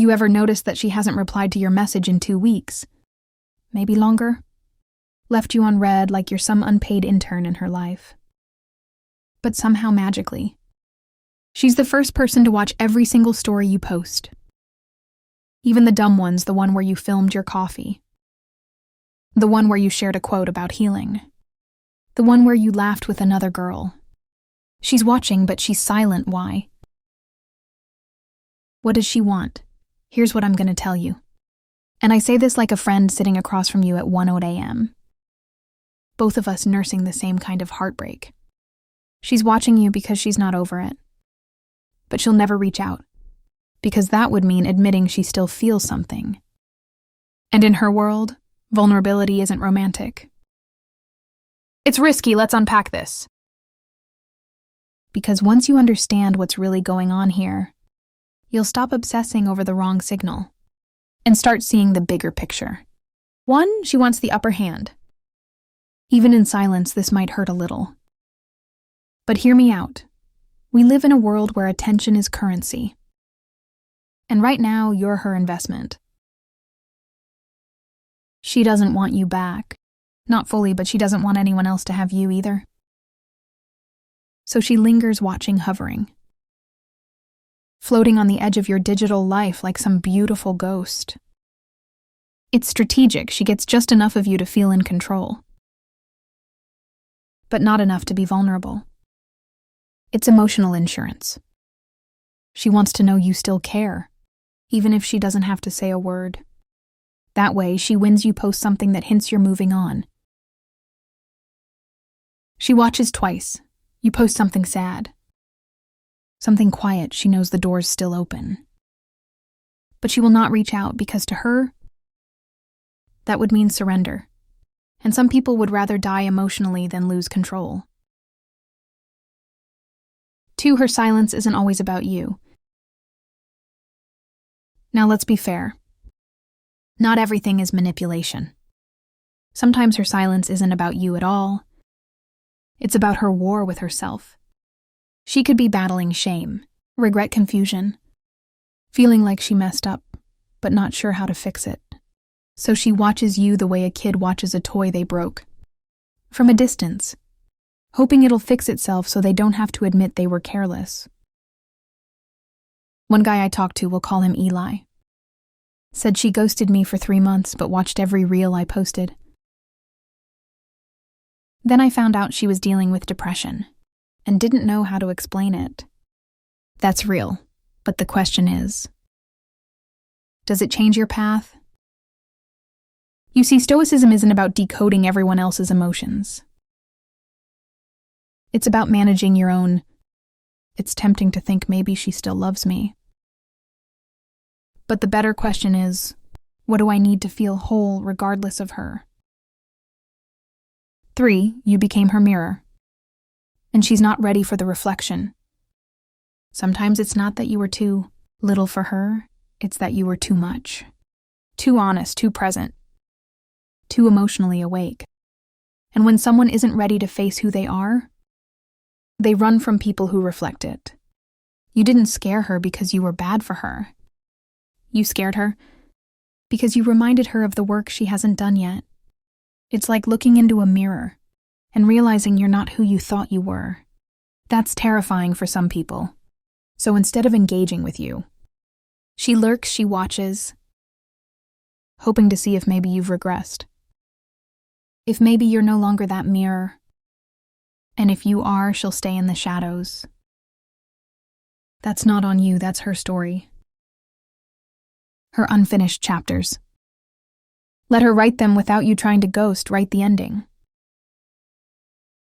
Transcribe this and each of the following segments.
You ever notice that she hasn't replied to your message in 2 weeks? Maybe longer? Left you on red like you're some unpaid intern in her life. But somehow magically, she's the first person to watch every single story you post. Even the dumb ones, the one where you filmed your coffee. The one where you shared a quote about healing. The one where you laughed with another girl. She's watching, but she's silent. Why? What does she want? Here's what I'm going to tell you. And I say this like a friend sitting across from you at 1:00 a.m. Both of us nursing the same kind of heartbreak. She's watching you because she's not over it. But she'll never reach out, because that would mean admitting she still feels something. And in her world, vulnerability isn't romantic. It's risky, let's unpack this. Because once you understand what's really going on here, you'll stop obsessing over the wrong signal and start seeing the bigger picture. 1, she wants the upper hand. Even in silence, this might hurt a little. But hear me out. We live in a world where attention is currency. And right now, you're her investment. She doesn't want you back. Not fully, but she doesn't want anyone else to have you either. So she lingers watching, hovering. Floating on the edge of your digital life like some beautiful ghost. It's strategic. She gets just enough of you to feel in control. But not enough to be vulnerable. It's emotional insurance. She wants to know you still care, even if she doesn't have to say a word. That way, she wins you post something that hints you're moving on. She watches twice. You post something sad. Something quiet, she knows the door's still open. But she will not reach out because to her, that would mean surrender. And some people would rather die emotionally than lose control. 2, her silence isn't always about you. Now let's be fair. Not everything is manipulation. Sometimes her silence isn't about you at all. It's about her war with herself. She could be battling shame, regret, confusion, feeling like she messed up, but not sure how to fix it. So she watches you the way a kid watches a toy they broke. From a distance, hoping it'll fix itself so they don't have to admit they were careless. One guy I talked to, we'll call him Eli, said she ghosted me for 3 months but watched every reel I posted. Then I found out she was dealing with depression and didn't know how to explain it. That's real, but the question is, does it change your path? You see, Stoicism isn't about decoding everyone else's emotions. It's about managing your own, it's tempting to think maybe she still loves me. But the better question is, what do I need to feel whole regardless of her? 3, you became her mirror. And she's not ready for the reflection. Sometimes it's not that you were too little for her, it's that you were too much. Too honest, too present. Too emotionally awake. And when someone isn't ready to face who they are, they run from people who reflect it. You didn't scare her because you were bad for her. You scared her because you reminded her of the work she hasn't done yet. It's like looking into a mirror and realizing you're not who you thought you were. That's terrifying for some people. So instead of engaging with you, she lurks, she watches, hoping to see if maybe you've regressed. If maybe you're no longer that mirror. And if you are, she'll stay in the shadows. That's not on you, that's her story. Her unfinished chapters. Let her write them without you trying to write the ending.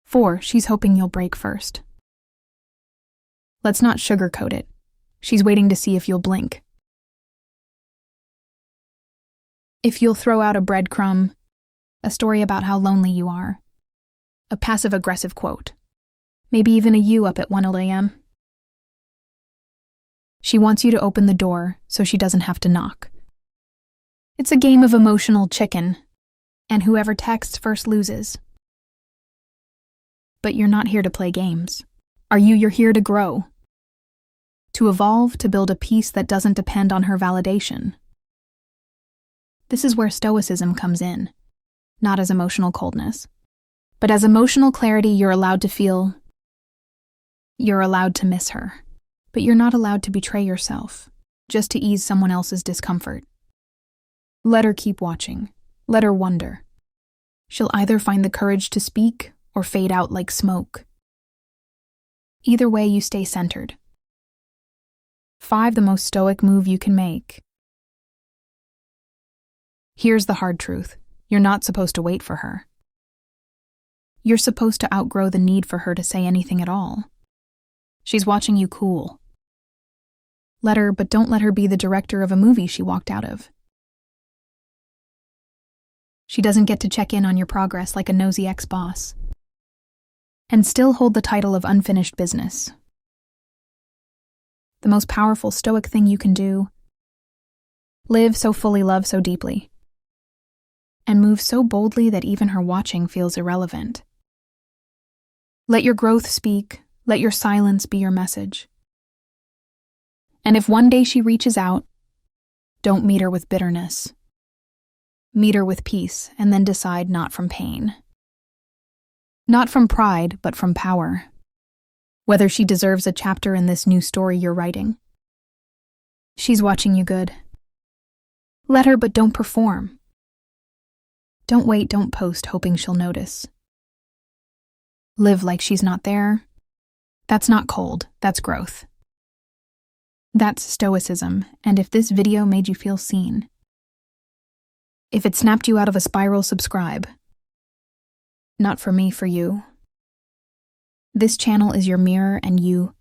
4, she's hoping you'll break first. Let's not sugarcoat it. She's waiting to see if you'll blink. If you'll throw out a breadcrumb, a story about how lonely you are, a passive-aggressive quote, maybe even a you up at 1:00 a.m. She wants you to open the door so she doesn't have to knock. It's a game of emotional chicken, and whoever texts first loses. But you're not here to play games. You're here to grow. to evolve, to build a peace that doesn't depend on her validation. This is where Stoicism comes in, not as emotional coldness, but as emotional clarity. You're allowed to feel. You're allowed to miss her, but you're not allowed to betray yourself, just to ease someone else's discomfort. Let her keep watching. Let her wonder. She'll either find the courage to speak or fade out like smoke. Either way, you stay centered. 5. The most stoic move you can make. Here's the hard truth. You're not supposed to wait for her. You're supposed to outgrow the need for her to say anything at all. She's watching you cool. Let her, but don't let her be the director of a movie she walked out of. She doesn't get to check in on your progress like a nosy ex-boss. And still hold the title of unfinished business. The most powerful stoic thing you can do: live so fully, love so deeply, and move so boldly that even her watching feels irrelevant. Let your growth speak, let your silence be your message. And if one day she reaches out, don't meet her with bitterness. Meet her with peace, and then decide not from pain. Not from pride, but from power. Whether she deserves a chapter in this new story you're writing. She's watching you good. Let her, but don't perform. Don't wait, don't post hoping she'll notice. Live like she's not there. That's not cold, that's growth. That's Stoicism, and if this video made you feel seen, if it snapped you out of a spiral, subscribe. Not for me, for you. This channel is your mirror, and you're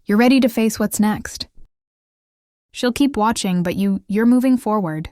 ready to face what's next. She'll keep watching, but you're moving forward.